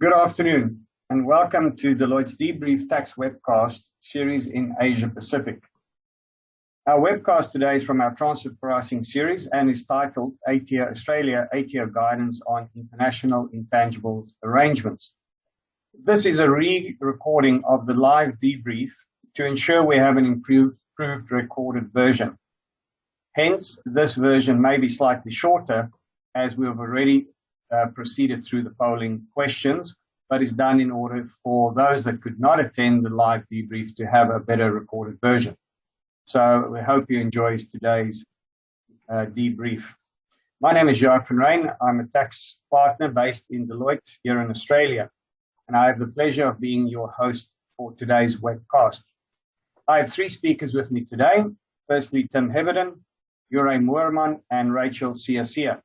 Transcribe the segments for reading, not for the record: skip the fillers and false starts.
Good afternoon, and welcome to Deloitte's Debrief Tax Webcast series in Asia Pacific. Our webcast today is from our transfer pricing series and is titled ATO Australia ATO Guidance on International Intangibles Arrangements. This is a re-recording of the live debrief to ensure we have an improved recorded version. Hence, this version may be slightly shorter as we have already proceeded through the polling questions, but is done in order for those that could not attend the live debrief to have a better recorded version. So we hope you enjoy today's debrief. My name is Jacques van Rijn. I'm a tax partner based in Deloitte here in Australia, and I have the pleasure of being your host for today's webcast. I have three speakers with me today. Firstly, Tim Heverden, Jure Moerman, and Rachel Siasia.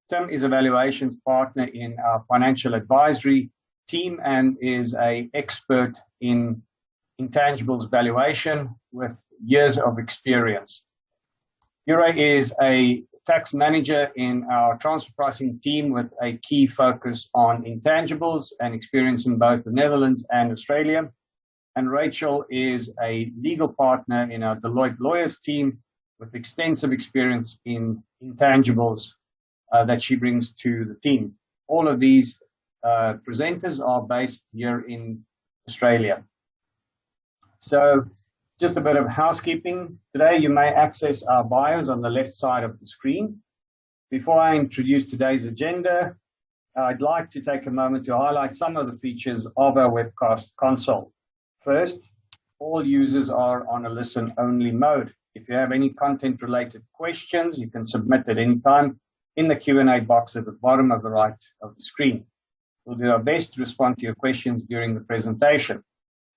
Tim is a valuations partner in our financial advisory team and is an expert in intangibles valuation with years of experience. Jure is a tax manager in our transfer pricing team with a key focus on intangibles and experience in both the Netherlands and Australia. And Rachel is a legal partner in our Deloitte lawyers team with extensive experience in intangibles that she brings to the team. All of these presenters are based here in Australia. So just a bit of housekeeping. Today you may access our bios on the left side of the screen. Before I introduce today's agenda, I'd like to take a moment to highlight some of the features of our webcast console. First, all users are on a listen-only mode. If you have any content-related questions, you can submit at any time in the Q&A box at the bottom of the right of the screen. We'll do our best to respond to your questions during the presentation.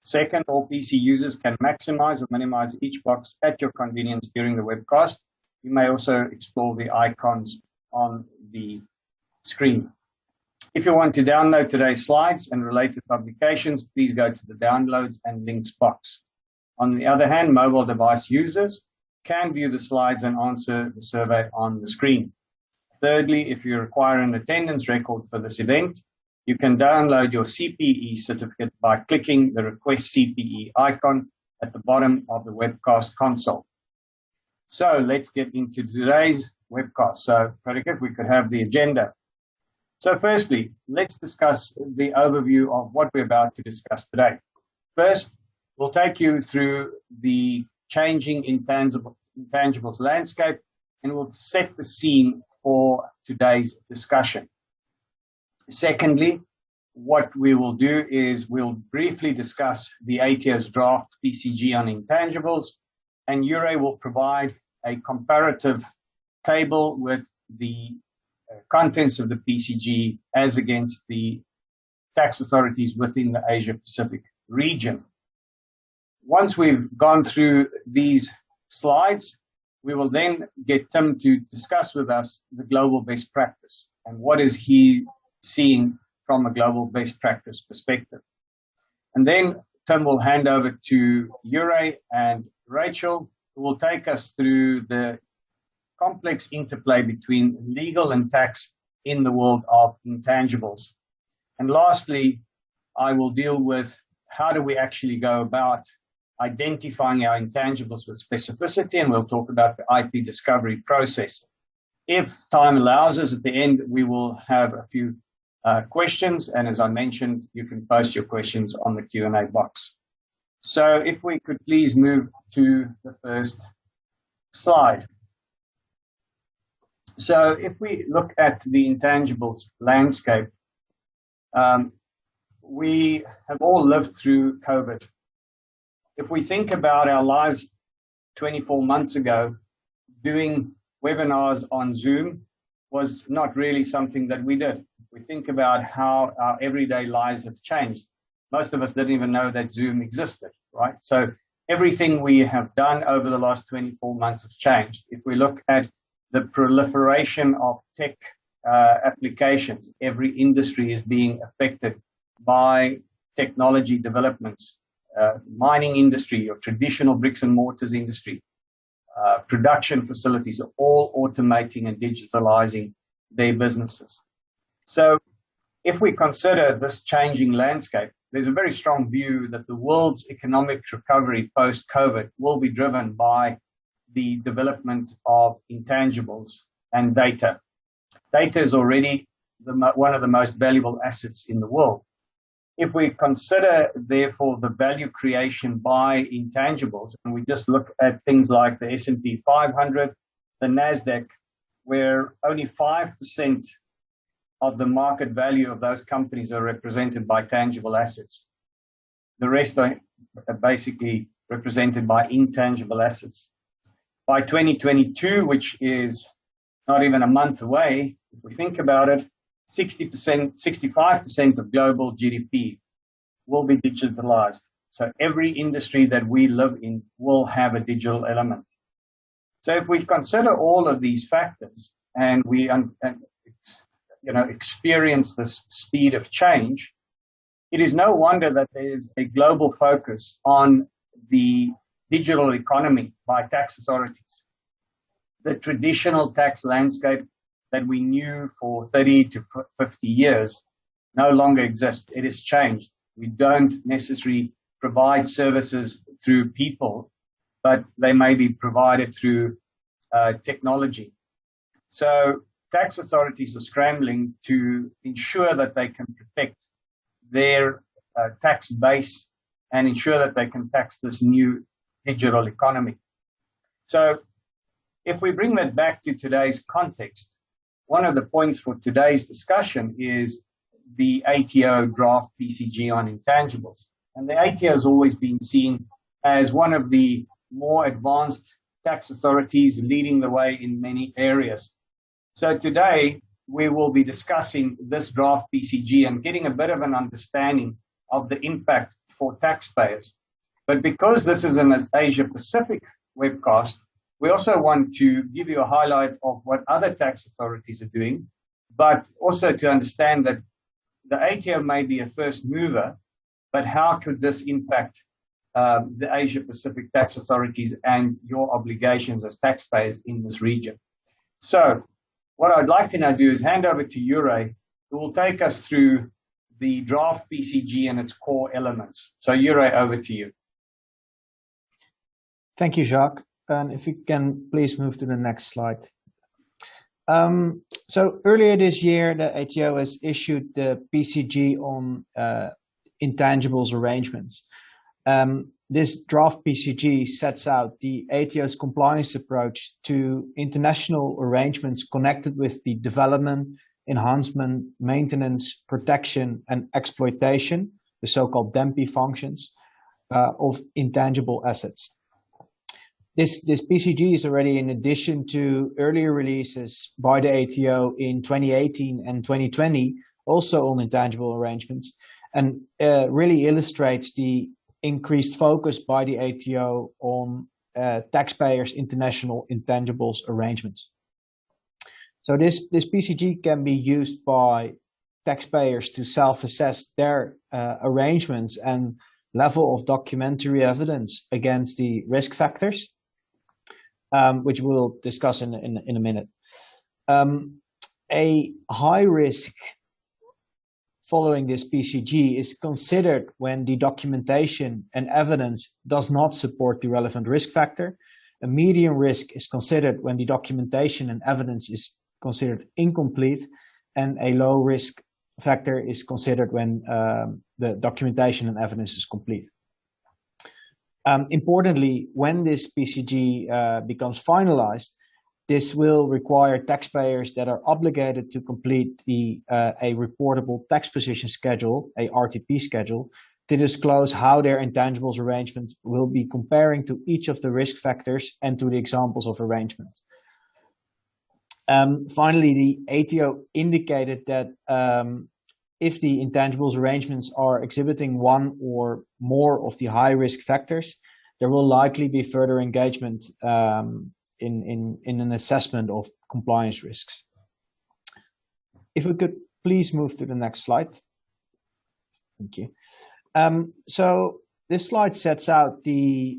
Second, all PC users can maximize or minimize each box at your convenience during the webcast. You may also explore the icons on the screen. If you want to download today's slides and related publications, please go to the downloads and links box. On the other hand, mobile device users can view the slides and answer the survey on the screen. Thirdly, if you require an attendance record for this event, you can download your CPE certificate by clicking the Request CPE icon at the bottom of the webcast console. So let's get into today's webcast. So, Predicate, we could have the agenda. So firstly, let's discuss the overview of what we're about to discuss today. First, we'll take you through the changing intangibles landscape and we'll set the scene for today's discussion. Secondly, what we will do is we'll briefly discuss the ATO's draft PCG on intangibles, and Jure will provide a comparative table with the contents of the PCG as against the tax authorities within the Asia Pacific region. Once we've gone through these slides, we will then get Tim to discuss with us the global best practice and what is he seeing from a global best practice perspective. And then Tim will hand over to Jure and Rachel, who will take us through the complex interplay between legal and tax in the world of intangibles. And lastly, I will deal with how do we actually go about identifying our intangibles with specificity, and we'll talk about the IP discovery process. If time allows us, at the end, we will have a few questions, and as I mentioned, you can post your questions on the Q&A box. So if we could please move to the first slide. So if we look at the intangibles landscape, we have all lived through COVID. If we think about our lives 24 months ago, doing webinars on Zoom was not really something that we did. If we think about how our everyday lives have changed, most of us didn't even know that Zoom existed, right? So everything we have done over the last 24 months has changed. If we look at the proliferation of tech applications, every industry is being affected by technology developments. Mining industry, your traditional bricks and mortars industry, production facilities are all automating and digitalizing their businesses. So If we consider this changing landscape, there's a very strong view that the world's economic recovery post-COVID will be driven by the development of intangibles and data. Data is already one of the most valuable assets in the world. If we consider, therefore, the value creation by intangibles, and we just look at things like the S&P 500, the NASDAQ, where only 5% of the market value of those companies are represented by tangible assets. The rest are basically represented by intangible assets. By 2022, which is not even a month away, if we think about it, 60%, 65% of global GDP will be digitalized. So every industry that we live in will have a digital element. So if we consider all of these factors and we experience this speed of change, it is no wonder that there is a global focus on the digital economy by tax authorities. The traditional tax landscape that we knew for 30 to 50 years no longer exists. It has changed. We don't necessarily provide services through people, but they may be provided through technology. So tax authorities are scrambling to ensure that they can protect their tax base and ensure that they can tax this new digital economy. So if we bring that back to today's context, one of the points for today's discussion is the ATO draft PCG on intangibles. And the ATO has always been seen as one of the more advanced tax authorities leading the way in many areas. So today, we will be discussing this draft PCG and getting a bit of an understanding of the impact for taxpayers. But because this is an Asia Pacific webcast, we also want to give you a highlight of what other tax authorities are doing, but also to understand that the ATO may be a first mover, but how could this impact the Asia Pacific tax authorities and your obligations as taxpayers in this region? So what I'd like to now do is hand over to Jure, who will take us through the draft PCG and its core elements. So Jure, over to you. Thank you, Jacques. And if you can please move to the next slide. So earlier this year, the ATO has issued the PCG on intangibles arrangements. This draft PCG sets out the ATO's compliance approach to international arrangements connected with the development, enhancement, maintenance, protection, and exploitation, the so-called DEMPI functions, of intangible assets. This PCG is already in addition to earlier releases by the ATO in 2018 and 2020, also on intangible arrangements, and really illustrates the increased focus by the ATO on taxpayers' international intangibles arrangements. So this PCG can be used by taxpayers to self-assess their arrangements and level of documentary evidence against the risk factors, which we'll discuss in a minute. A high risk following this PCG is considered when the documentation and evidence does not support the relevant risk factor. A medium risk is considered when the documentation and evidence is considered incomplete, and a low risk factor is considered when the documentation and evidence is complete. Importantly, when this PCG becomes finalized, this will require taxpayers that are obligated to complete a reportable tax position schedule, a RTP schedule, to disclose how their intangibles arrangements will be comparing to each of the risk factors and to the examples of arrangement. Finally, the ATO indicated that if the intangibles arrangements are exhibiting one or more of the high-risk factors, there will likely be further engagement in an assessment of compliance risks. If we could please move to the next slide. Thank you. So this slide sets out the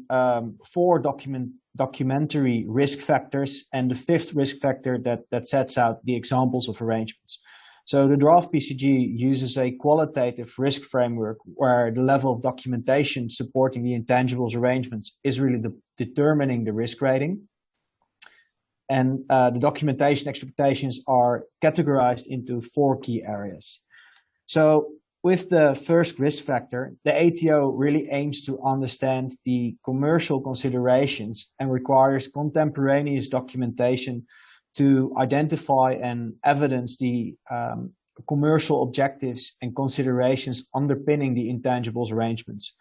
four documentary risk factors and the fifth risk factor that sets out the examples of arrangements. So the draft PCG uses a qualitative risk framework where the level of documentation supporting the intangibles arrangements is really determining the risk rating. And the documentation expectations are categorized into 4 key areas. So with the first risk factor, the ATO really aims to understand the commercial considerations and requires contemporaneous documentation to identify and evidence the commercial objectives and considerations underpinning the intangibles arrangements.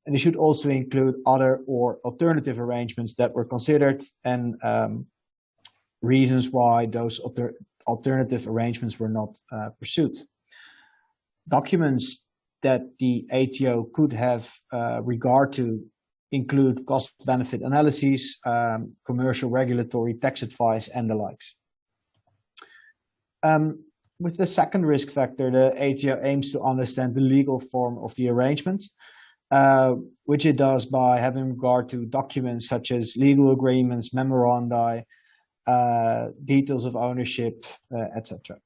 And they should also include other or alternative arrangements that were considered and reasons why those alternative arrangements were not pursued. Documents that the ATO could have regard to include cost-benefit analyses, commercial, regulatory, tax advice, and the likes. With the second risk factor, the ATO aims to understand the legal form of the arrangement, which it does by having regard to documents such as legal agreements, memoranda, details of ownership, etc.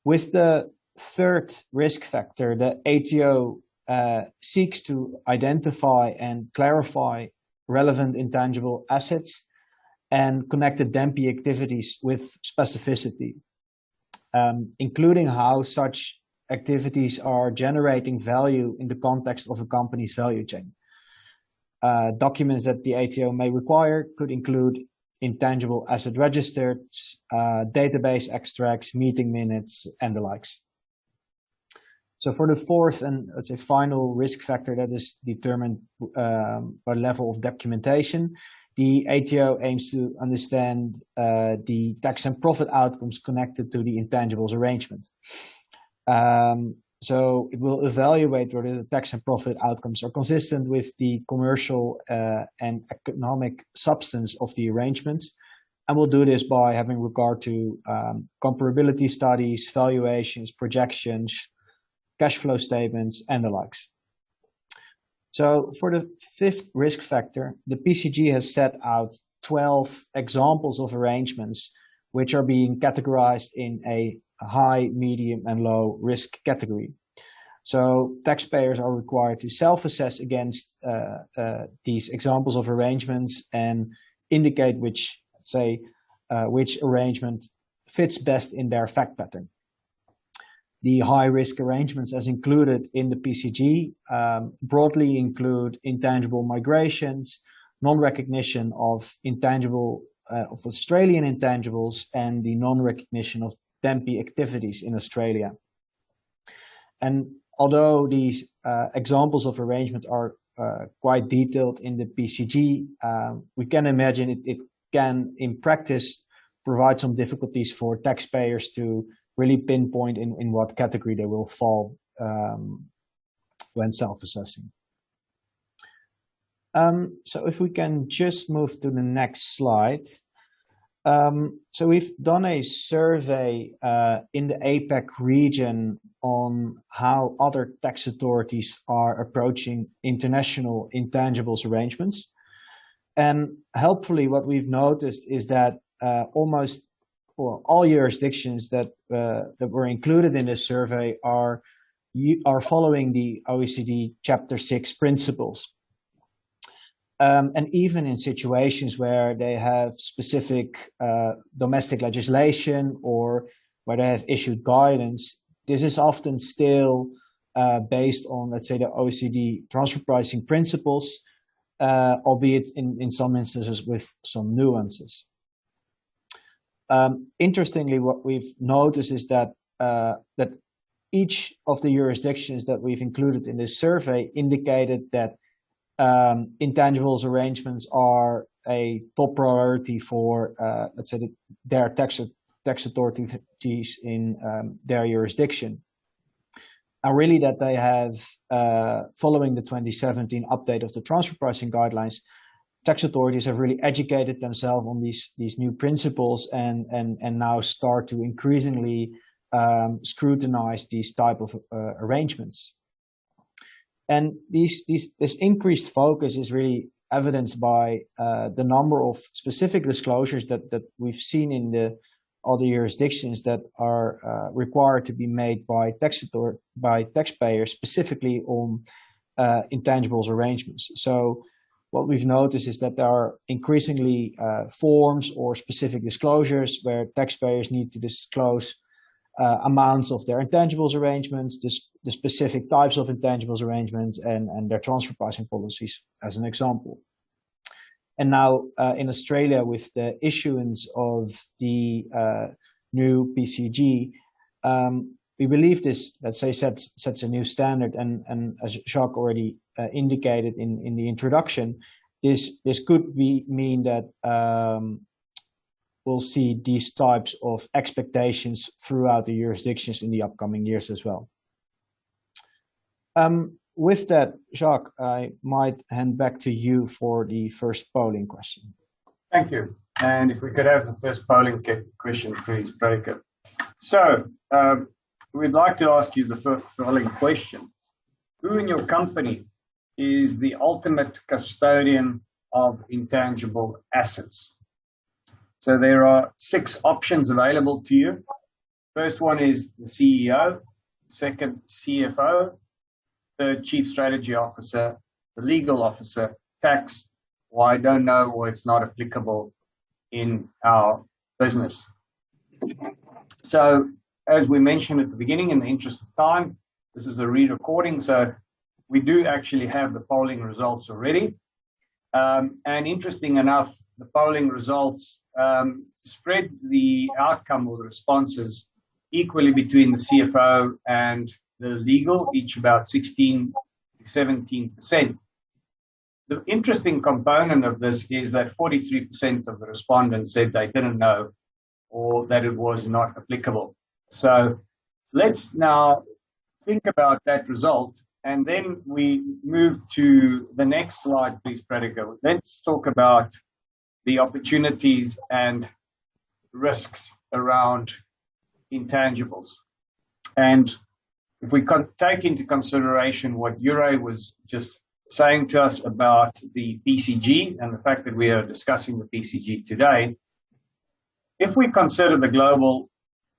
With the third risk factor, the ATO seeks to identify and clarify relevant intangible assets and connected DEMPI activities with specificity, including how such activities are generating value in the context of a company's value chain. Documents that the ATO may require could include intangible asset registers, database extracts, meeting minutes, and the likes. So for the fourth and let's say final risk factor that is determined by level of documentation, the ATO aims to understand the tax and profit outcomes connected to the intangibles arrangement. So it will evaluate whether the tax and profit outcomes are consistent with the commercial and economic substance of the arrangements. And we'll do this by having regard to comparability studies, valuations, projections, cash flow statements, and the likes. So for the fifth risk factor, the PCG has set out 12 examples of arrangements which are being categorized in a high, medium, and low risk category. So taxpayers are required to self-assess against these examples of arrangements and indicate which arrangement fits best in their fact pattern. The high-risk arrangements as included in the PCG broadly include intangible migrations, non-recognition of of Australian intangibles, and the non-recognition of DEMPI activities in Australia. And although these examples of arrangements are quite detailed in the PCG, we can imagine it can, in practice, provide some difficulties for taxpayers to really pinpoint in what category they will fall when self-assessing. So if we can just move to the next slide. So we've done a survey in the APAC region on how other tax authorities are approaching international intangibles arrangements. And helpfully what we've noticed is that almost all jurisdictions that were included in this survey are following the OECD Chapter 6 principles. And even in situations where they have specific domestic legislation or where they have issued guidance, this is often still based on, let's say, the OECD transfer pricing principles, albeit in some instances with some nuances. Interestingly, what we've noticed is that that each of the jurisdictions that we've included in this survey indicated that intangibles arrangements are a top priority for, let's say, their tax authorities in their jurisdiction. And really that they have, following the 2017 update of the transfer pricing guidelines, tax authorities have really educated themselves on these new principles and now start to increasingly scrutinize these type of arrangements. And this increased focus is really evidenced by the number of specific disclosures that we've seen in the other jurisdictions that are required to be made by taxpayers, specifically on intangibles arrangements. So what we've noticed is that there are increasingly forms or specific disclosures where taxpayers need to disclose amounts of their intangibles arrangements, the specific types of intangibles arrangements, and their transfer pricing policies, as an example. And now in Australia, with the issuance of the new PCG, we believe this, let's say, sets a new standard. And as Jacques already indicated in the introduction, this could mean that we'll see these types of expectations throughout the jurisdictions in the upcoming years as well. With that, Jacques, I might hand back to you for the first polling question. Thank you. And if we could have the first polling question, please, Predicate. So we'd like to ask you the first polling question. Who in your company is the ultimate custodian of intangible assets? So there are 6 options available to you. First one is the CEO, second, CFO, third, Chief Strategy Officer, the legal officer, tax, or I don't know, or it's not applicable in our business. So as we mentioned at the beginning, in the interest of time, this is a re-recording, so we do actually have the polling results already. And interesting enough, the polling results spread the outcome or the responses equally between the CFO and the legal, each about 16 to 17%. The interesting component of this is that 43% of the respondents said they didn't know or that it was not applicable. So let's now think about that result, and then we move to the next slide, please, Predicate. Let's talk about the opportunities and risks around intangibles. And if we take into consideration what Ure was just saying to us about the PCG and the fact that we are discussing the PCG today, if we consider the global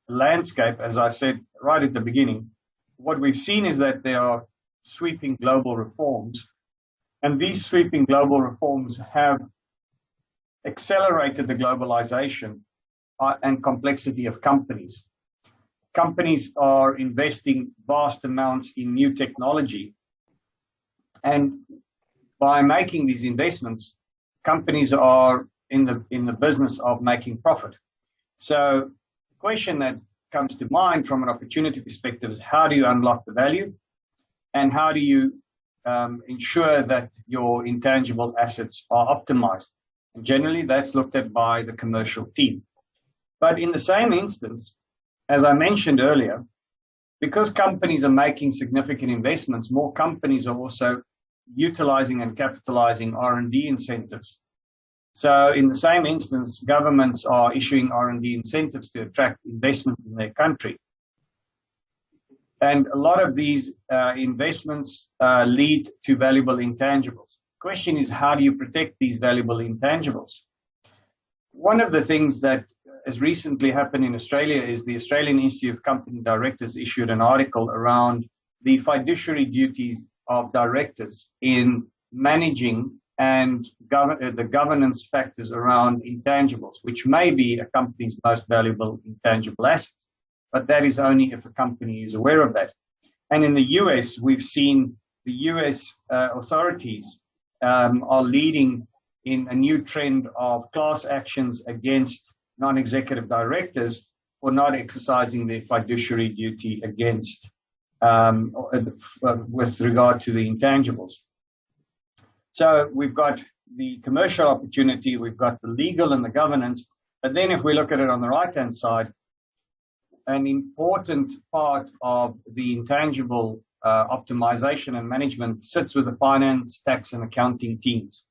landscape, as I said right at the beginning, what we've seen is that there are sweeping global reforms, and these sweeping global reforms have accelerated the globalization and complexity of companies. Companies are investing vast amounts in new technology, and by making these investments, companies are in the business of making profit. So the question that comes to mind from an opportunity perspective is, how do you unlock the value, and how do you ensure that your intangible assets are optimized? And generally, that's looked at by the commercial team. But in the same instance, as I mentioned earlier, because companies are making significant investments, more companies are also utilizing and capitalizing R&D incentives. So in the same instance, governments are issuing R&D incentives to attract investment in their country. And a lot of these investments lead to valuable intangibles. The question is, how do you protect these valuable intangibles? One of the things that has recently happened in Australia is the Australian Institute of Company Directors issued an article around the fiduciary duties of directors in managing and the governance factors around intangibles, which may be a company's most valuable intangible asset, but that is only if a company is aware of that. And in the US, we've seen the US authorities are leading in a new trend of class actions against non-executive directors for not exercising their fiduciary duty against with regard to the intangibles. So we've got the commercial opportunity, we've got the legal and the governance, but then if we look at it on the right-hand side, an important part of the intangible optimization and management sits with the finance, tax, and accounting teams.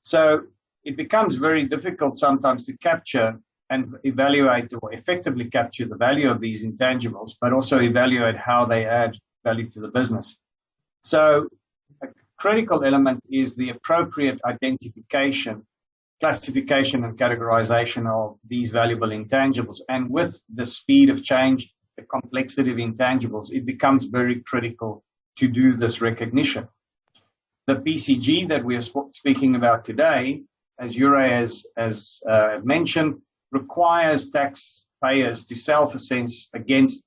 So it becomes very difficult sometimes to capture and evaluate or effectively capture the value of these intangibles, but also evaluate how they add value to the business. So a critical element is the appropriate identification classification and categorization of these valuable intangibles. And with the speed of change, the complexity of intangibles, it becomes very critical to do this recognition. The PCG that we are speaking about today, as Ure has mentioned, requires taxpayers to self-assess against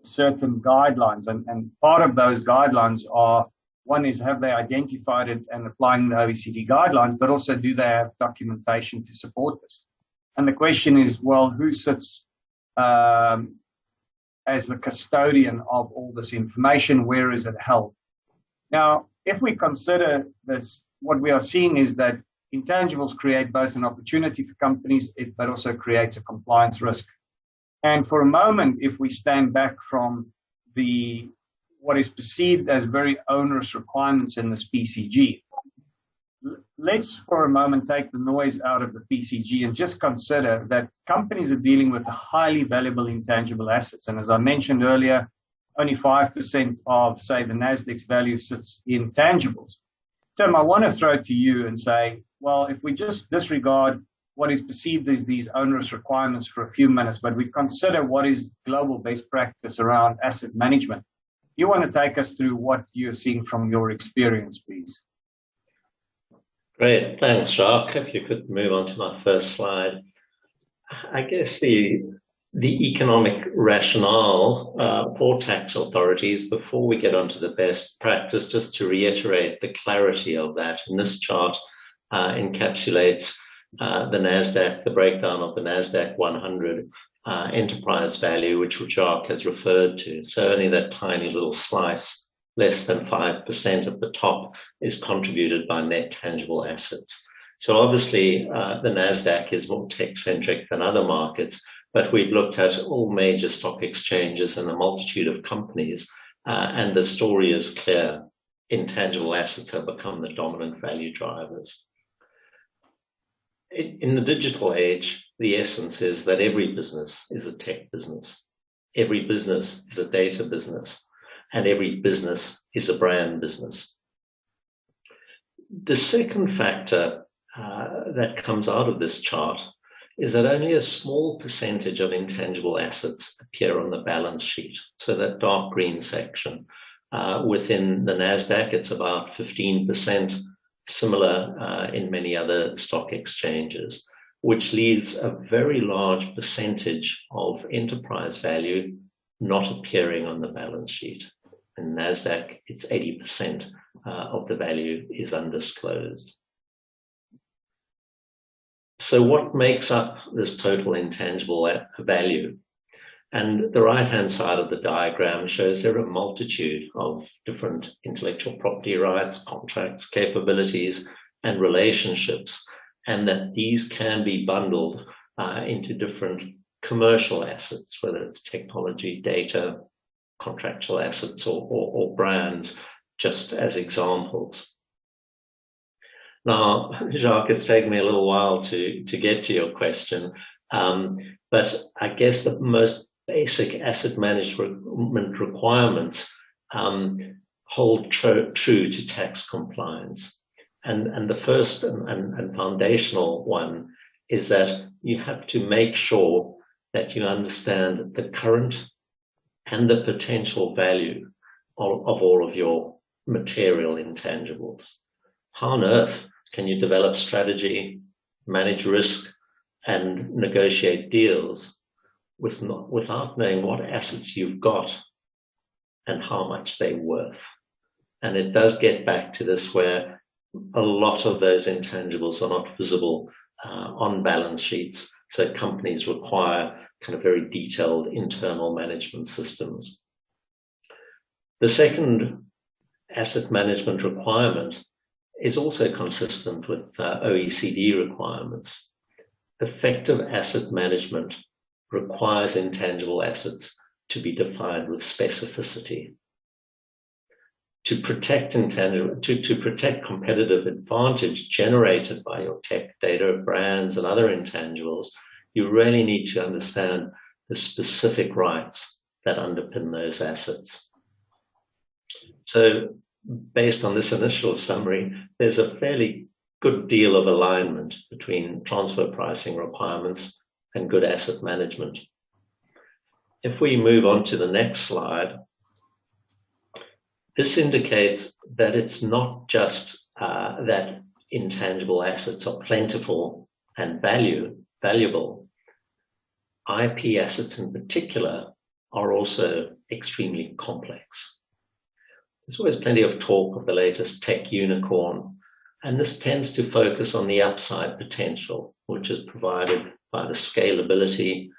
certain guidelines. And part of those guidelines are, one is, have they identified it and applying the OECD guidelines, but also do they have documentation to support this? And the question is, well, who sits as the custodian of all this information? Where is it held? Now, if we consider this, what we are seeing is that intangibles create both an opportunity for companies, but also creates a compliance risk. And for a moment, if we stand back from what is perceived as very onerous requirements in this PCG, let's for a moment take the noise out of the PCG and just consider that companies are dealing with highly valuable intangible assets. And as I mentioned earlier, only 5% of, say, the NASDAQ's value sits in tangibles. Tim, I want to throw it to you and say, well, if we just disregard what is perceived as these onerous requirements for a few minutes, but we consider what is global best practice around asset management, you want to take us through what you're seeing from your experience, please? Great, thanks, Jacques. If you could move on to my first slide. I guess the economic rationale for tax authorities, before we get onto the best practice, just to reiterate the clarity of that. And this chart encapsulates the NASDAQ, the breakdown of the NASDAQ 100 enterprise value, which Jacques has referred to. So only that tiny little slice, less than 5% at the top, is contributed by net tangible assets. So obviously the NASDAQ is more tech-centric than other markets, but we've looked at all major stock exchanges and a multitude of companies, and the story is clear. Intangible assets have become the dominant value drivers. In the digital age, the essence is that every business is a tech business. Every business is a data business, and every business is a brand business. The second factor that comes out of this chart is that only a small percentage of intangible assets appear on the balance sheet. So that dark green section. Within the NASDAQ, it's about 15%, similar in many other stock exchanges, which leaves a very large percentage of enterprise value not appearing on the balance sheet. In NASDAQ, it's 80% of the value is undisclosed. So what makes up this total intangible value? And the right-hand side of the diagram shows there are a multitude of different intellectual property rights, contracts, capabilities, and relationships, and that these can be bundled into different commercial assets, whether it's technology, data, contractual assets, or brands, just as examples. Now, Jacques, it's taken me a little while to get to your question, but I guess the most basic asset management requirements hold true to tax compliance. And the first and foundational one is that you have to make sure that you understand the current and the potential value of all of your material intangibles. How on earth can you develop strategy, manage risk, and negotiate deals without knowing what assets you've got and how much they're worth? And it does get back to this, where a lot of those intangibles are not visible on balance sheets. So companies require kind of very detailed internal management systems. The second asset management requirement is also consistent with OECD requirements. Effective asset management requires intangible assets to be defined with specificity. To protect to protect competitive advantage generated by your tech, data, brands, and other intangibles, you really need to understand the specific rights that underpin those assets. So, based on this initial summary, there's a fairly good deal of alignment between transfer pricing requirements and good asset management. If we move on to the next slide, this indicates that it's not just that intangible assets are plentiful and valuable. IP assets in particular are also extremely complex. There's always plenty of talk of the latest tech unicorn, and this tends to focus on the upside potential, which is provided by the scalability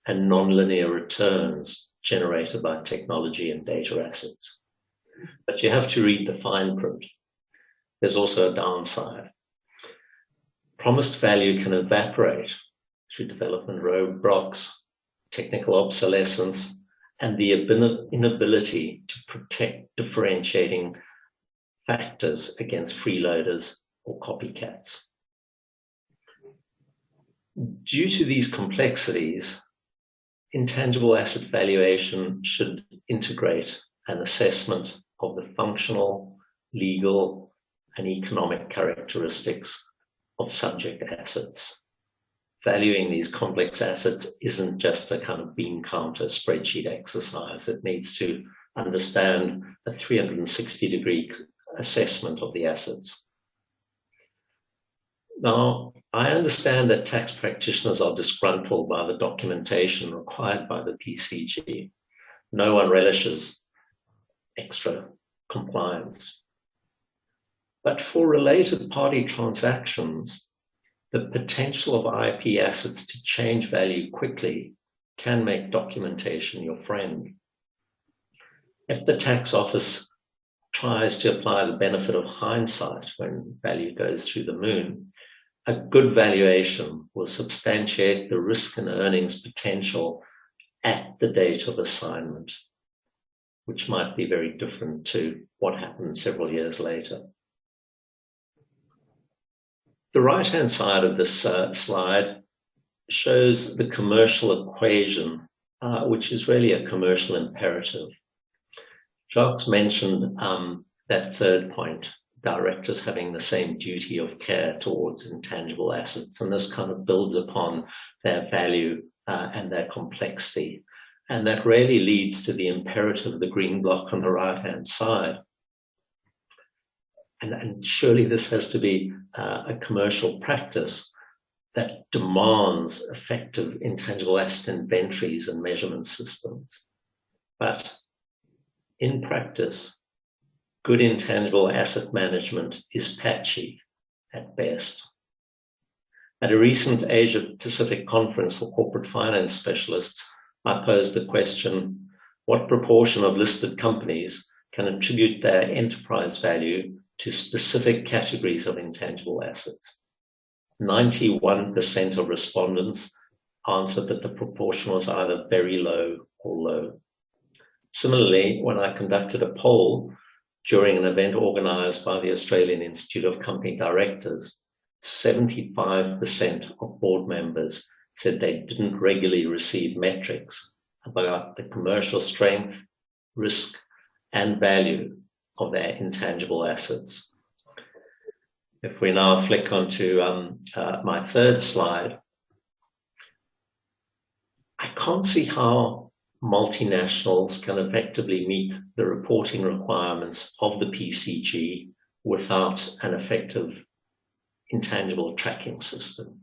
and nonlinear returns generated by technology and data assets. But you have to read the fine print. There's also a downside. Promised value can evaporate through development roadblocks, technical obsolescence, and the inability to protect differentiating factors against freeloaders or copycats. Due to these complexities, intangible asset valuation should integrate an assessment of the functional, legal, and economic characteristics of subject assets. Valuing these complex assets isn't just a kind of bean counter spreadsheet exercise. It needs to understand a 360-degree assessment of the assets. Now, I understand that tax practitioners are disgruntled by the documentation required by the PCG. No one relishes extra compliance. But for related party transactions, the potential of IP assets to change value quickly can make documentation your friend. If the tax office tries to apply the benefit of hindsight when value goes through the moon, a good valuation will substantiate the risk and earnings potential at the date of assignment, which might be very different to what happened several years later. The right-hand side of this slide shows the commercial equation, which is really a commercial imperative. Jacques mentioned that third point, directors having the same duty of care towards intangible assets, and this kind of builds upon their value and their complexity. And that really leads to the imperative of the green block on the right-hand side. And surely this has to be a commercial practice that demands effective intangible asset inventories and measurement systems. But in practice, good intangible asset management is patchy at best. At a recent Asia Pacific conference for corporate finance specialists, I posed the question, what proportion of listed companies can attribute their enterprise value to specific categories of intangible assets? 91% of respondents answered that the proportion was either very low or low. Similarly, when I conducted a poll during an event organized by the Australian Institute of Company Directors, 75% of board members said they didn't regularly receive metrics about the commercial strength, risk, and value of their intangible assets. If we now flick onto my third slide, I can't see how multinationals can effectively meet the reporting requirements of the PCG without an effective intangible tracking system.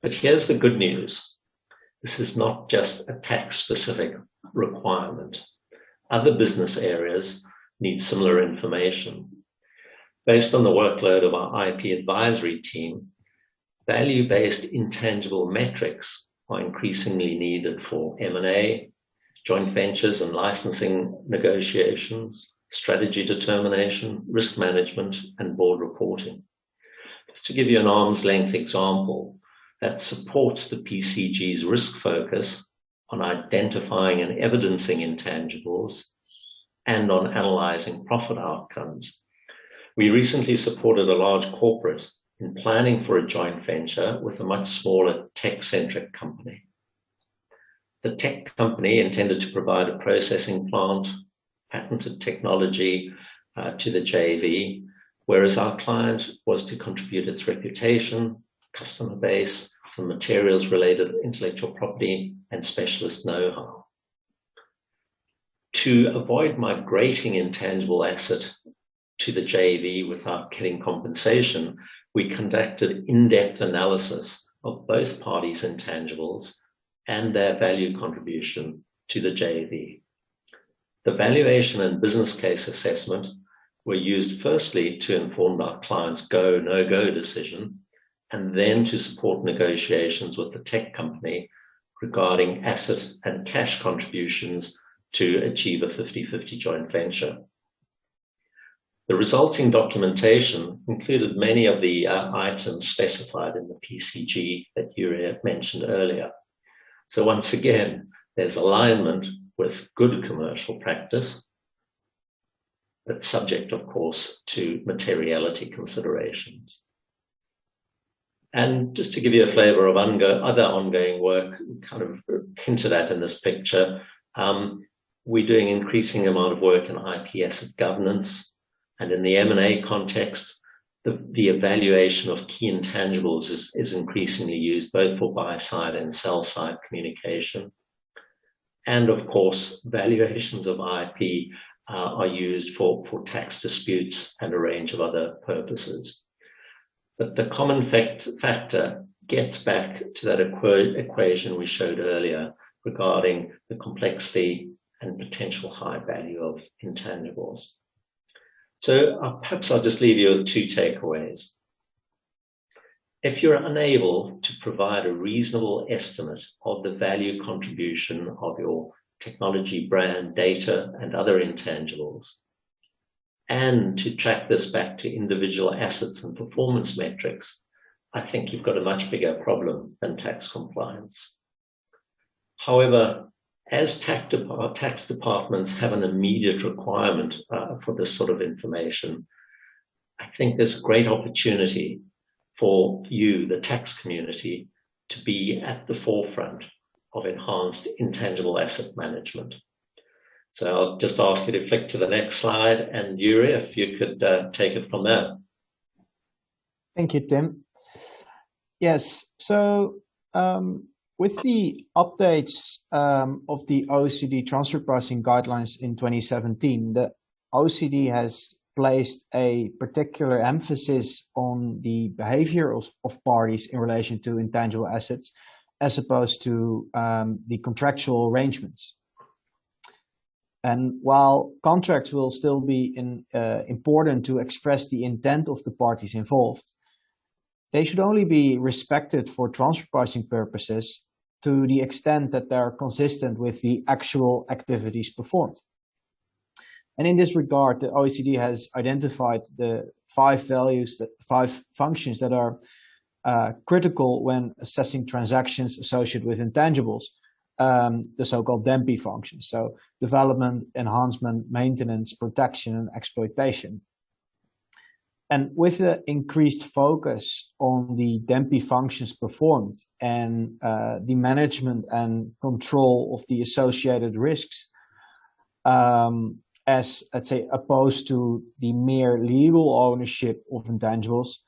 But here's the good news. This is not just a tax-specific requirement. Other business areas need similar information. Based on the workload of our IP advisory team, value-based intangible metrics are increasingly needed for M&A, joint ventures and licensing negotiations, strategy determination, risk management, and board reporting. Just to give you an arm's length example that supports the PCG's risk focus on identifying and evidencing intangibles and on analyzing profit outcomes. We recently supported a large corporate in planning for a joint venture with a much smaller tech-centric company. The tech company intended to provide a processing plant, patented technology to the JV, whereas our client was to contribute its reputation, customer base, some materials related intellectual property, and specialist know-how. To avoid migrating intangible asset to the JV without getting compensation, we conducted in-depth analysis of both parties' intangibles and their value contribution to the JV. The valuation and business case assessment were used firstly to inform our client's go, no-go decision, and then to support negotiations with the tech company regarding asset and cash contributions to achieve a 50-50 joint venture. The resulting documentation included many of the items specified in the PCG that Yuri mentioned earlier. So once again, there's alignment with good commercial practice, but subject, of course, to materiality considerations. And just to give you a flavor of other ongoing work, kind of hinted at in this picture, we're doing increasing amount of work in IP asset governance, and in the M&A context, the evaluation of key intangibles is increasingly used both for buy-side and sell-side communication. And of course, valuations of IP are used for tax disputes and a range of other purposes. But the common factor gets back to that equation we showed earlier regarding the complexity and potential high value of intangibles. So perhaps I'll just leave you with two takeaways. If you're unable to provide a reasonable estimate of the value contribution of your technology, brand, data, and other intangibles, and to track this back to individual assets and performance metrics, I think you've got a much bigger problem than tax compliance. However, as tax departments have an immediate requirement for this sort of information, I think there's a great opportunity for you, the tax community, to be at the forefront of enhanced intangible asset management. So I'll just ask you to flick to the next slide, and Yuri, if you could take it from there. Thank you, Tim. Yes, so with the updates of the OECD transfer pricing guidelines in 2017, the OECD has placed a particular emphasis on the behavior of parties in relation to intangible assets, as opposed to the contractual arrangements. And while contracts will still be important to express the intent of the parties involved, they should only be respected for transfer pricing purposes to the extent that they are consistent with the actual activities performed. And in this regard, the OECD has identified the five functions that are critical when assessing transactions associated with intangibles, the so-called DEMPI functions. So development, enhancement, maintenance, protection, and exploitation. And with the increased focus on the DEMPI functions performed and the management and control of the associated risks, as, let's say, opposed to the mere legal ownership of intangibles,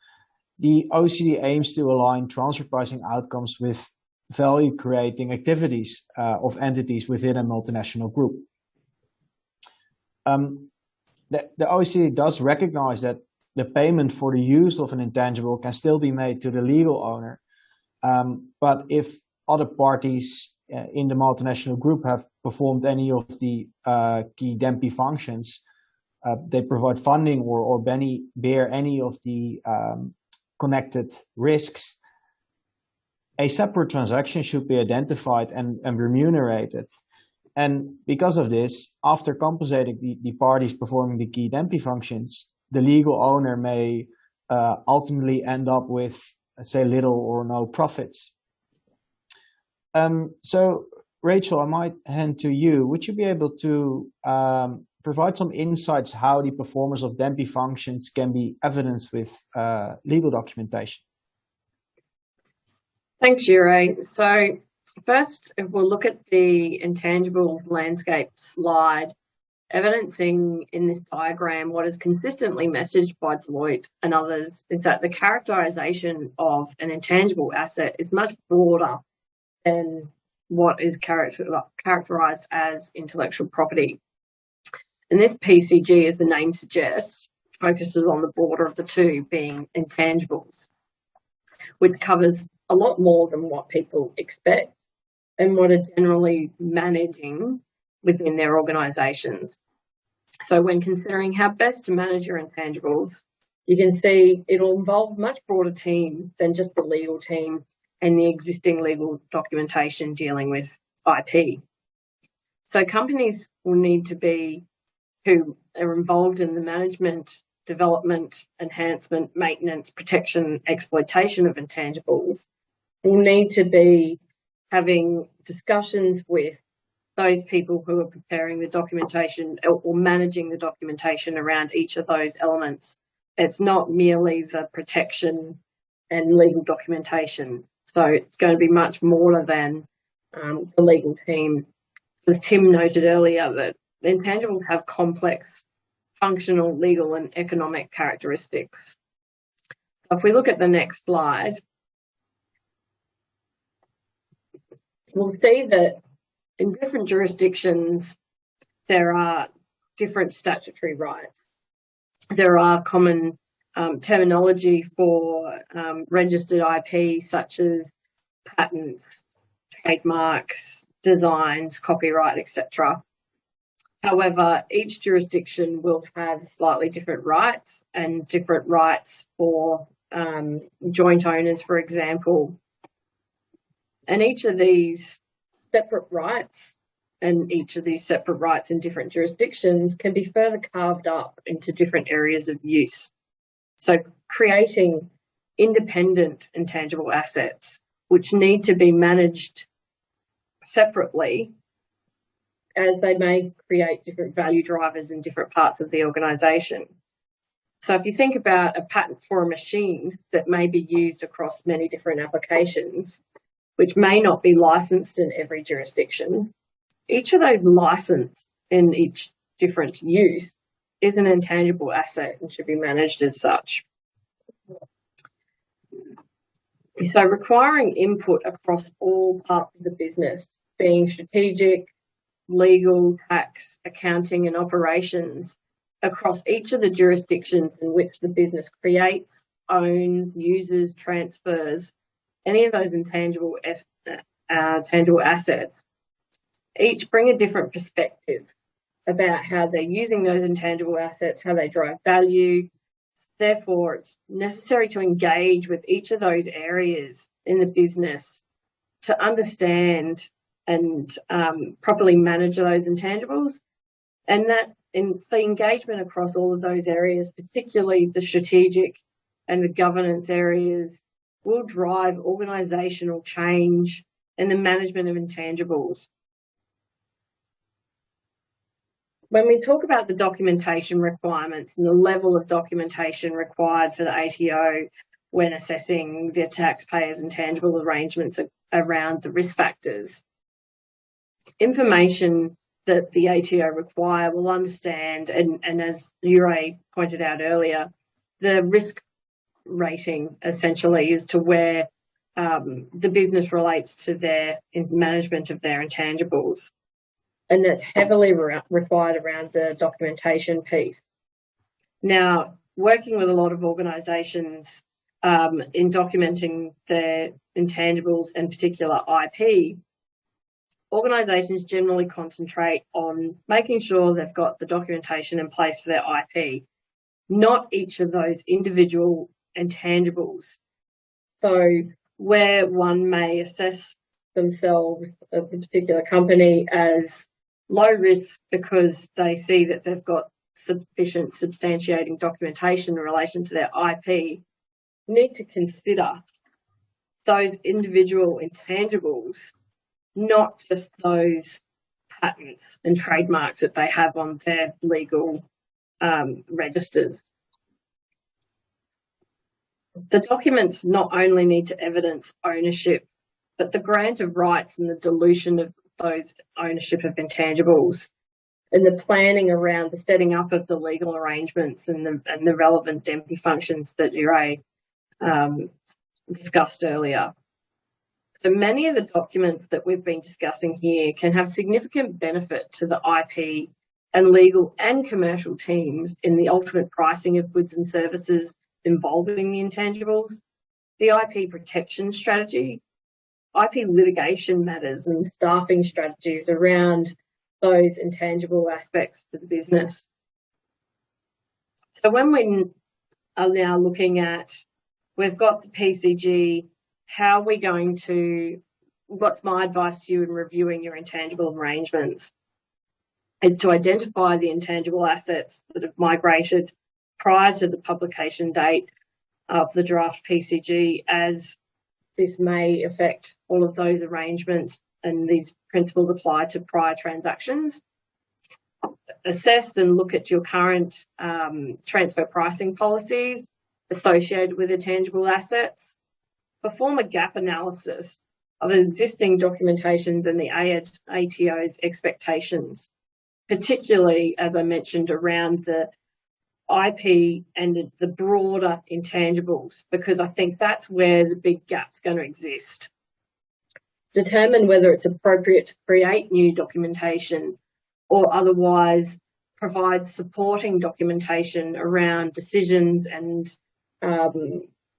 the OECD aims to align transfer pricing outcomes with value-creating activities of entities within a multinational group. The OECD does recognize that the payment for the use of an intangible can still be made to the legal owner, but if other parties in the multinational group have performed any of the key DEMPI functions, they provide funding or bear any of the connected risks, a separate transaction should be identified and remunerated. And because of this, after compensating the parties performing the key DEMPI functions, the legal owner may ultimately end up with, let's say, little or no profits. So, Rachel, I might hand to you. Would you be able to provide some insights how the performance of DEMPI functions can be evidenced with legal documentation? Thanks, Yuri. So first, if we'll look at the intangibles landscape slide, evidencing in this diagram what is consistently messaged by Deloitte and others is that the characterization of an intangible asset is much broader than what is characterized as intellectual property. And this PCG, as the name suggests, focuses on the border of the two, being intangibles, which covers a lot more than what people expect and what are generally managing within their organisations. So when considering how best to manage your intangibles, you can see it'll involve a much broader team than just the legal team and the existing legal documentation dealing with IP. So companies will need to be who are involved in the management, development, enhancement, maintenance, protection, exploitation of intangibles will need to be having discussions with those people who are preparing the documentation or managing the documentation around each of those elements. It's not merely the protection and legal documentation. So it's going to be much more than the legal team. As Tim noted earlier, that intangibles have complex functional, legal and economic characteristics. So if we look at the next slide, we'll see that in different jurisdictions, there are different statutory rights. There are common terminology for registered IP, such as patents, trademarks, designs, copyright, etc. However, each jurisdiction will have slightly different rights and different rights for joint owners, for example. And each of these separate rights and each of these separate rights in different jurisdictions can be further carved up into different areas of use. So creating independent intangible assets, which need to be managed separately, as they may create different value drivers in different parts of the organisation. So if you think about a patent for a machine that may be used across many different applications, which may not be licensed in every jurisdiction, each of those licensed in each different use is an intangible asset and should be managed as such. So requiring input across all parts of the business, being strategic, legal, tax, accounting and operations across each of the jurisdictions in which the business creates, owns, uses, transfers any of those intangible tangible assets, each bring a different perspective about how they're using those intangible assets, how they drive value. Therefore, it's necessary to engage with each of those areas in the business to understand and properly manage those intangibles. And that in the engagement across all of those areas, particularly the strategic and the governance areas, will drive organisational change and the management of intangibles. When we talk about the documentation requirements and the level of documentation required for the ATO when assessing the taxpayers' intangible arrangements around the risk factors, information that the ATO require will understand, and as Ure pointed out earlier, the risk rating essentially as to where the business relates to their management of their intangibles. And that's heavily required around the documentation piece. Now, working with a lot of organisations in documenting their intangibles and particular IP, organisations generally concentrate on making sure they've got the documentation in place for their IP, not each of those individual intangibles. So where one may assess themselves of the particular company as low risk because they see that they've got sufficient substantiating documentation in relation to their IP, need to consider those individual intangibles, not just those patents and trademarks that they have on their legal registers. The documents not only need to evidence ownership, but the grant of rights and the dilution of those ownership of intangibles. and the planning around the setting up of the legal arrangements and the relevant DEMPI functions that Jure discussed earlier. So many of the documents that we've been discussing here can have significant benefit to the IP and legal and commercial teams in the ultimate pricing of goods and services involving the intangibles, the IP protection strategy, IP litigation matters and staffing strategies around those intangible aspects to the business. So when we are now looking at, we've got the PCG, how are we going to, what's my advice to you in reviewing your intangible arrangements? Is to identify the intangible assets that have migrated prior to the publication date of the draft PCG, as this may affect all of those arrangements and these principles apply to prior transactions. Assess and look at your current transfer pricing policies associated with intangible assets. Perform a gap analysis of existing documentations and the ATO's expectations, particularly, as I mentioned, around the IP and the broader intangibles, because I think that's where the big gap's going to exist. Determine whether it's appropriate to create new documentation or otherwise provide supporting documentation around decisions and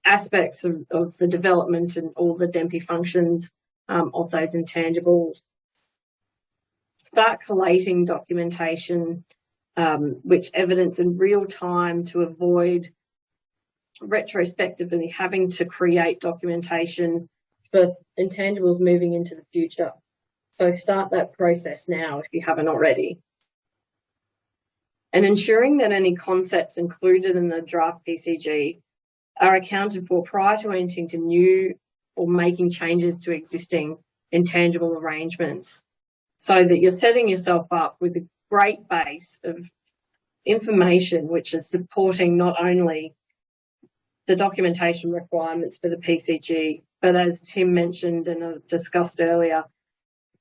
aspects of the development and all the DEMPI functions of those intangibles. Start collating documentation which evidence in real time to avoid retrospectively having to create documentation for intangibles moving into the future. So start that process now if you haven't already. And ensuring that any concepts included in the draft PCG are accounted for prior to entering into new or making changes to existing intangible arrangements, so that you're setting yourself up with a great base of information which is supporting not only the documentation requirements for the PCG, but as Tim mentioned and discussed earlier,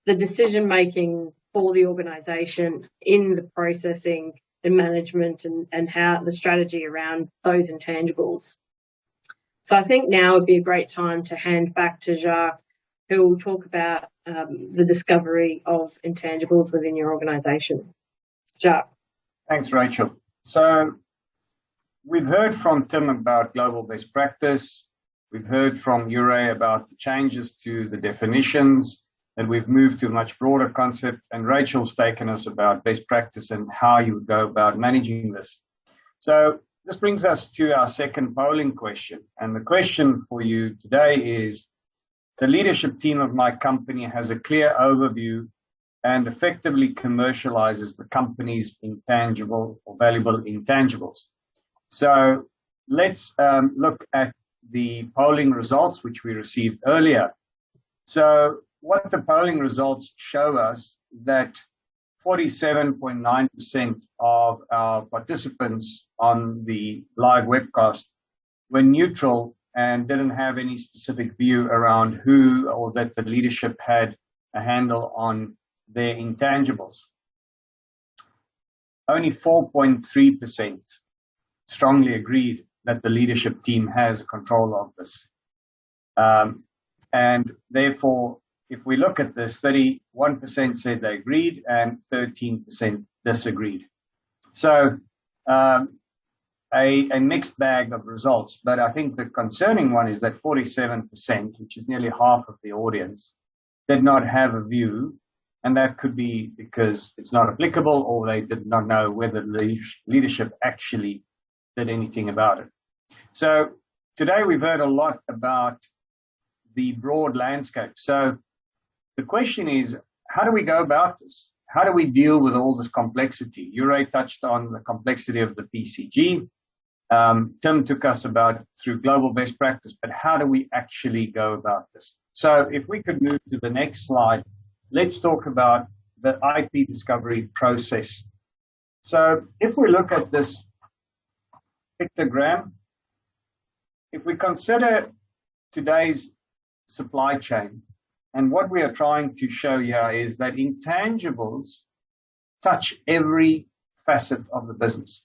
the decision making for the organisation in the processing and management and how the strategy around those intangibles. So I think now would be a great time to hand back to Jacques, who will talk about the discovery of intangibles within your organisation. Jacques. Thanks, Rachel. So we've heard from Tim about global best practice. We've heard from Jure about the changes to the definitions, and we've moved to a much broader concept. And Rachel's taken us about best practice and how you would go about managing this. So this brings us to our second polling question. And the question for you today is, the leadership team of my company has a clear overview and effectively commercializes the company's intangible or valuable intangibles. So let's look at the polling results, which we received earlier. So what the polling results show us that 47.9% of our participants on the live webcast were neutral and didn't have any specific view around who or that the leadership had a handle on their intangibles. Only 4.3% strongly agreed that the leadership team has control of this. And therefore, if we look at this, 31% said they agreed and 13% disagreed. So a mixed bag of results, but I think the concerning one is that 47%, which is nearly half of the audience, did not have a view, and that could be because it's not applicable or they did not know whether leadership actually did anything about it. So today we've heard a lot about the broad landscape. So the question is, how do we go about this? How do we deal with all this complexity? Jure touched on the complexity of the PCG. Tim took us through global best practice, but how do we actually go about this? So if we could move to the next slide, let's talk about the IP discovery process. So if we look at this pictogram, if we consider today's supply chain, and what we are trying to show here is that intangibles touch every facet of the business.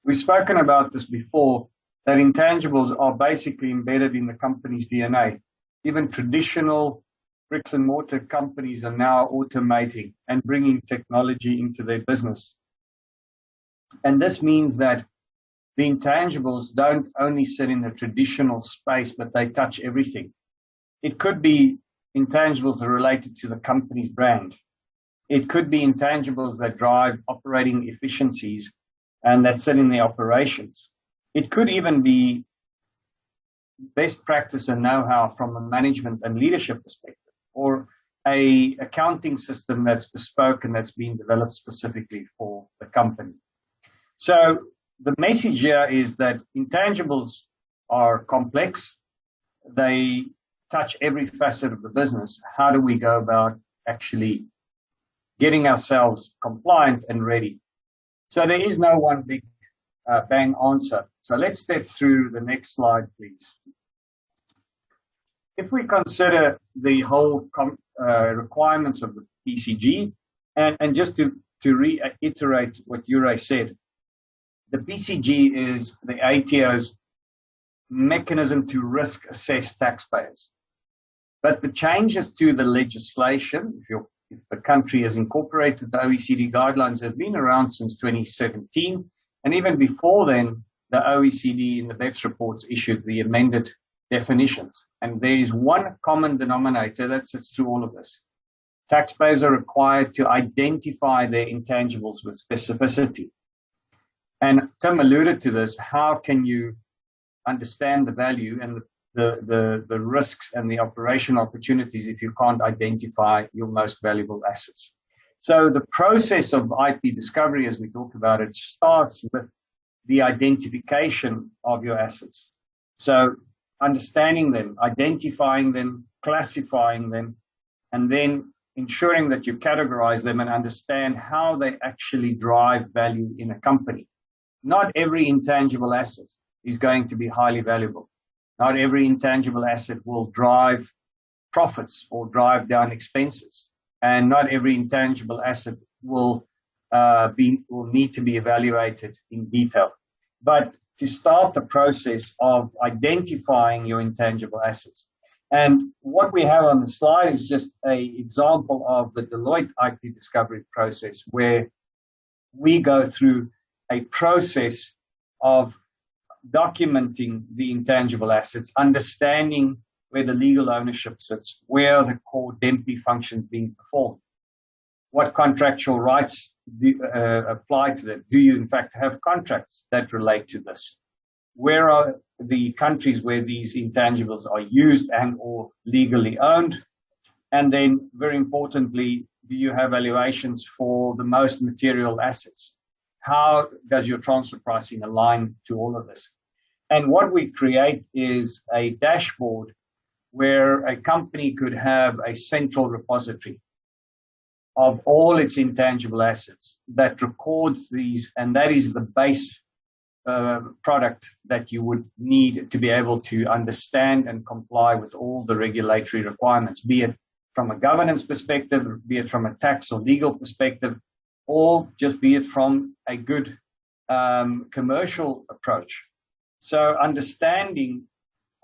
We've spoken about this before, that intangibles are basically embedded in the company's DNA. Even traditional bricks and mortar companies are now automating and bringing technology into their business. And this means that the intangibles don't only sit in the traditional space, but they touch everything. It could be intangibles that are related to the company's brand. It could be intangibles that drive operating efficiencies and that sit in the operations. It could even be best practice and know-how from a management and leadership perspective, or a accounting system that's bespoke and that's been developed specifically for the company. So the message here is that intangibles are complex. They touch every facet of the business. How do we go about actually getting ourselves compliant and ready? So there is no one big bang answer. So let's step through the next slide, please. If we consider the whole requirements of the PCG, and just to reiterate what Ure said, the PCG is the ATO's mechanism to risk assess taxpayers. But the changes to the legislation, if the country has incorporated the OECD guidelines, have been around since 2017. And even before then, the OECD in the BEPS reports issued the amended definitions. And there is one common denominator that sits through all of this. Taxpayers are required to identify their intangibles with specificity. And Tim alluded to this. How can you understand the value and the risks and the operational opportunities if you can't identify your most valuable assets? So the process of IP discovery, as we talked about it, starts with the identification of your assets. So understanding them, identifying them, classifying them, and then ensuring that you categorize them and understand how they actually drive value in a company. Not every intangible asset is going to be highly valuable. Not every intangible asset will drive profits or drive down expenses. And not every intangible asset will need to be evaluated in detail. But to start the process of identifying your intangible assets. And what we have on the slide is just an example of the Deloitte IP discovery process, where we go through a process of documenting the intangible assets, understanding where the legal ownership sits, where are the core DEMPI functions being performed, what contractual rights apply to that. Do you in fact have contracts that relate to this? Where are the countries where these intangibles are used and or legally owned? And then very importantly, do you have valuations for the most material assets? How does your transfer pricing align to all of this? And what we create is a dashboard where a company could have a central repository of all its intangible assets that records these, and that is the base product that you would need to be able to understand and comply with all the regulatory requirements, be it from a governance perspective, be it from a tax or legal perspective, or just be it from a good commercial approach. So understanding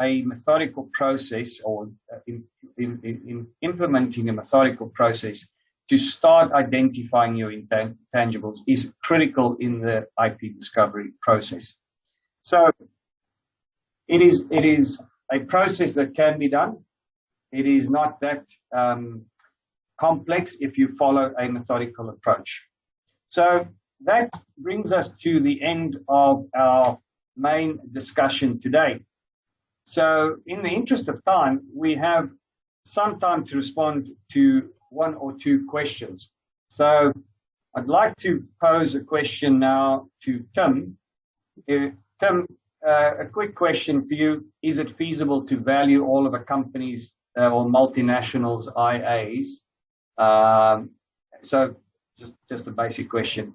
a methodical process or in implementing a methodical process to start identifying your intangibles is critical in the IP discovery process. So it is a process that can be done. It is not that complex if you follow a methodical approach. So that brings us to the end of our main discussion today. So in the interest of time, we have some time to respond to one or two questions. So I'd like to pose a question now to Tim. Tim, a quick question for you. Is it feasible to value all of a company's or multinationals' IAs? So just a basic question.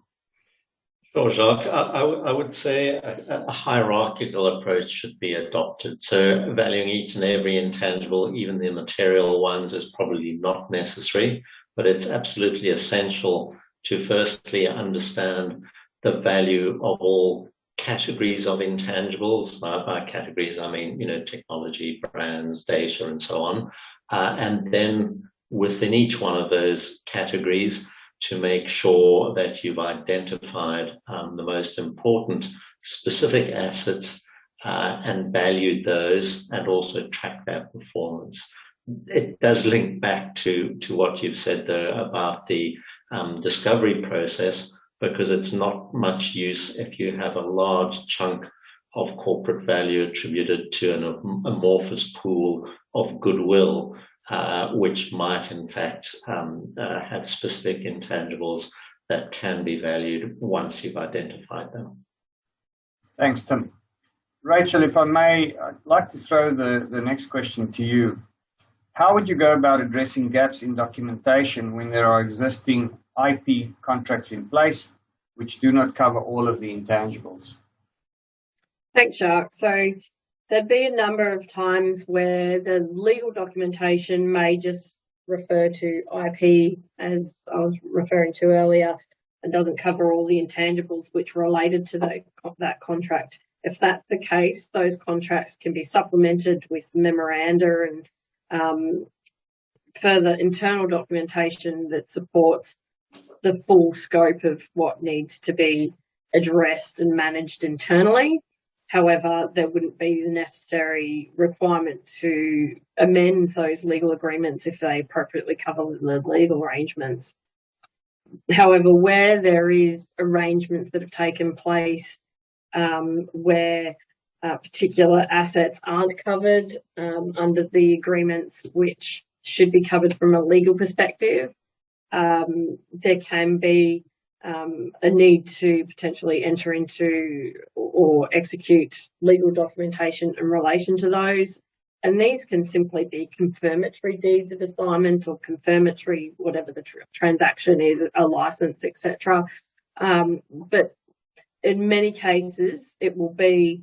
Sure, Jacques. I would say a hierarchical approach should be adopted. So valuing each and every intangible, even the material ones, is probably not necessary, but it's absolutely essential to firstly understand the value of all categories of intangibles. By categories, I mean, technology, brands, data, and so on. And then within each one of those categories, to make sure that you've identified the most important specific assets and valued those, and also track their performance. It does link back to what you've said there about the discovery process, because it's not much use if you have a large chunk of corporate value attributed to an amorphous pool of goodwill, which might in fact have specific intangibles that can be valued once you've identified them. Thanks, Tim. Rachel, if I may, I'd like to throw the next question to you. How would you go about addressing gaps in documentation when there are existing IP contracts in place which do not cover all of the intangibles? Thanks, Jacques. So there'd be a number of times where the legal documentation may just refer to IP, as I was referring to earlier, and doesn't cover all the intangibles which related to that contract. If that's the case, those contracts can be supplemented with memoranda and further internal documentation that supports the full scope of what needs to be addressed and managed internally. However, there wouldn't be the necessary requirement to amend those legal agreements if they appropriately cover the legal arrangements. However, where there is arrangements that have taken place where particular assets aren't covered under the agreements which should be covered from a legal perspective, there can be a need to potentially enter into or execute legal documentation in relation to those. And these can simply be confirmatory deeds of assignment or confirmatory, whatever the transaction is, a license, etc. But in many cases, it will be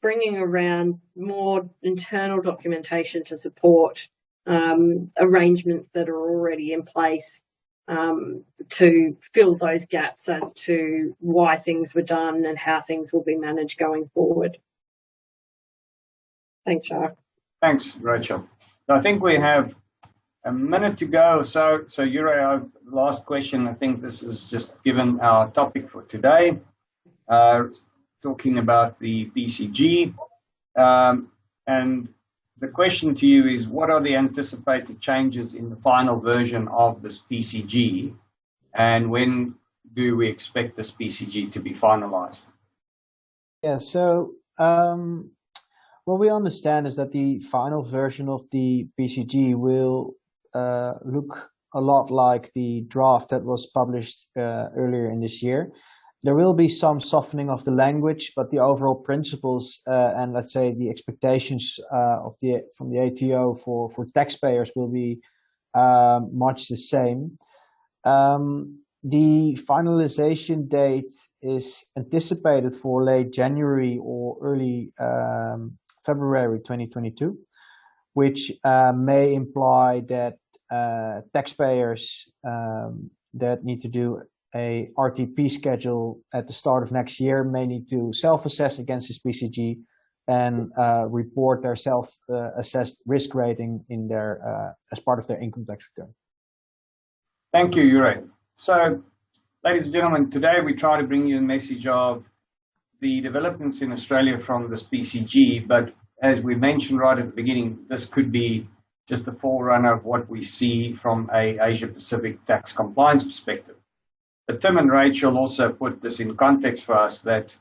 bringing around more internal documentation to support arrangements that are already in place to fill those gaps as to why things were done and how things will be managed going forward. Thanks, Jacques. Thanks, Rachel. So I think we have a minute to go. So Uri, last question. I think this is just given our topic for today, talking about the PCG. And the question to you is, what are the anticipated changes in the final version of this PCG? And when do we expect this PCG to be finalized? Yeah, so what we understand is that the final version of the PCG will look a lot like the draft that was published earlier in this year. There will be some softening of the language, but the overall principles and let's say the expectations from the ATO for taxpayers will be much the same. The finalization date is anticipated for late January or early February 2022, which may imply that taxpayers that need to do a RTP schedule at the start of next year may need to self-assess against this PCG and report their self-assessed risk rating in their as part of their income tax return. Thank you, Uri. So, ladies and gentlemen, today we try to bring you a message of the developments in Australia from this PCG, but as we mentioned right at the beginning, this could be just a forerunner of what we see from a Asia-Pacific tax compliance perspective. But Tim and Rachel also put this in context for us, that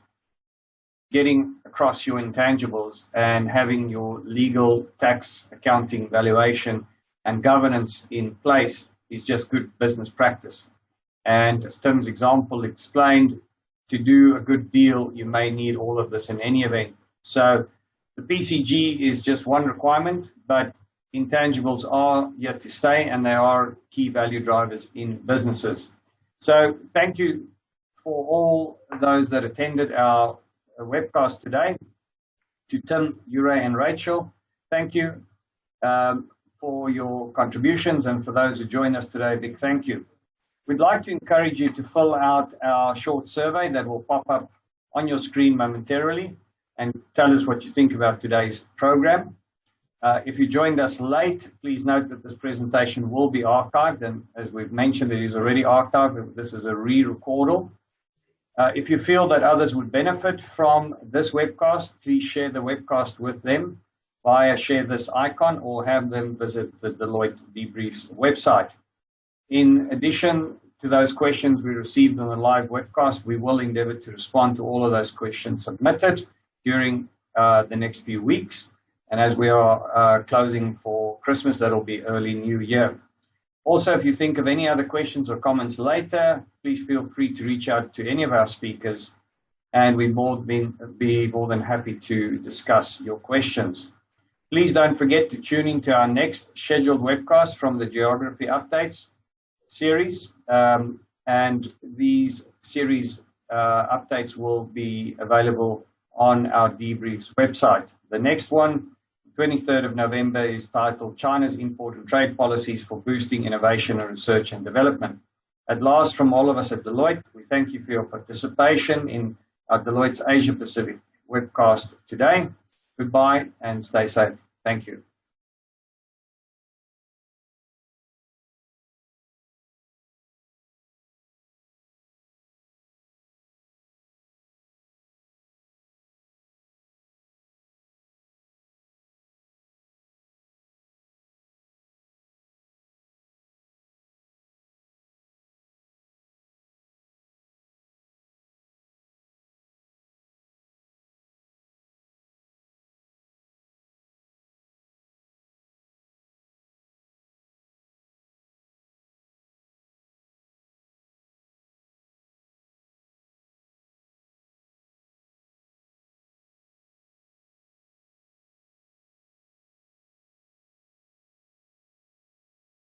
getting across your intangibles and having your legal tax accounting valuation and governance in place is just good business practice. And as Tim's example explained, to do a good deal, you may need all of this in any event. So the PCG is just one requirement, but intangibles are yet to stay, and they are key value drivers in businesses. So thank you for all those that attended our webcast today. To Tim, Uri, and Rachel, thank you for your contributions, and for those who joined us today, big thank you. We'd like to encourage you to fill out our short survey that will pop up on your screen momentarily and tell us what you think about today's program. If you joined us late, please note that this presentation will be archived, and as we've mentioned, it is already archived. This is a re-recordal. If you feel that others would benefit from this webcast, please share the webcast with them via share this icon or have them visit the Deloitte Debriefs website. In addition to those questions we received on the live webcast, we will endeavor to respond to all of those questions submitted during the next few weeks. And as we are closing for Christmas, that'll be early New Year. Also, if you think of any other questions or comments later, please feel free to reach out to any of our speakers, and we'd be more than happy to discuss your questions. Please don't forget to tune in to our next scheduled webcast from the Geography Updates series, and these series updates will be available on our Debriefs website. The next one, 23rd of November, is titled China's Import and Trade Policies for Boosting Innovation and Research and Development. At last, from all of us at Deloitte, we thank you for your participation in our Deloitte's Asia Pacific webcast today. Goodbye and stay safe. Thank you.